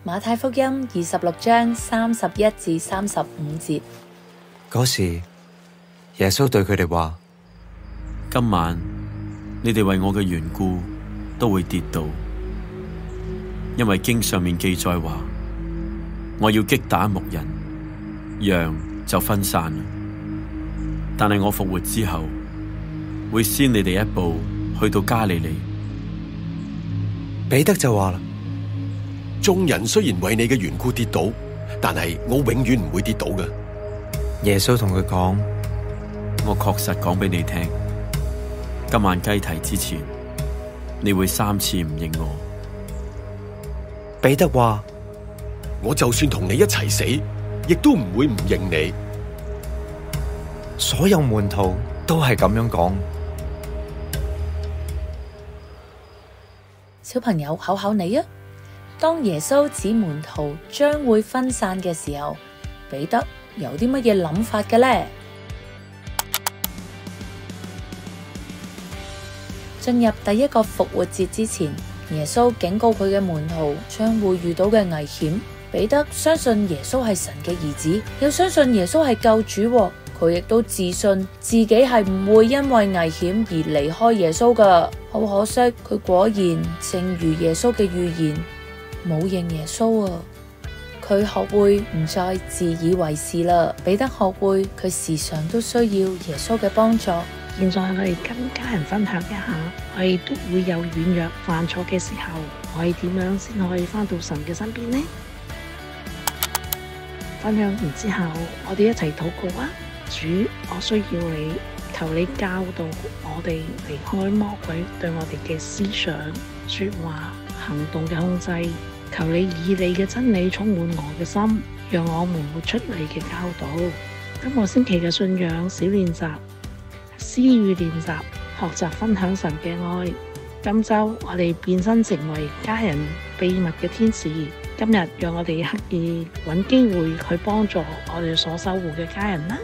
馬太福音26章31至35節。嗰時，耶穌對佢哋話：今晚你哋為我嘅緣故都會跌倒，因為經上面記載話，我要擊打牧人，羊就分散了。但係我復活之後，會先你哋一步去到加利利。彼得就話啦：眾人雖然為你嘅緣故跌倒，但係我永遠唔會跌倒嘅。耶穌同佢講：我確實講俾你聽，今晚雞啼之前，你會3次唔認我。彼得話：我就算同你一齊死，亦都唔會唔認你。所有門徒都係咁樣講。小朋友，考考你啊！當耶穌指門徒將會分散嘅時候，彼得有啲乜嘢諗法嘅呢？進入第一個復活節之前，耶穌警告佢嘅門徒將會遇到嘅危險。彼得相信耶穌係神嘅兒子，又相信耶穌係救主，佢亦都自信自己係唔會因為危險而離開耶穌噶。好可惜，佢果然正如耶穌嘅預言，冇認耶穌啊！佢學會唔再自以為是啦。彼得學會佢時常都需要耶穌嘅幫助。現在我哋跟家人分享一下，我哋都會有軟弱犯錯嘅時候，我哋點樣先可以返到神嘅身邊呢？分享完之後，我哋一齊禱告啊！主，我需要你，求你教導我哋離開魔鬼對我哋嘅思想、說話、行動嘅控制。求你以你嘅真理充滿我嘅心，讓我們活出你嘅教導。今個星期嘅信仰小練習、詩語練習，學習分享神嘅愛。今周我哋變身成為家人秘密嘅天使。今日讓我哋刻意揾機會去幫助我哋所守護嘅家人啦。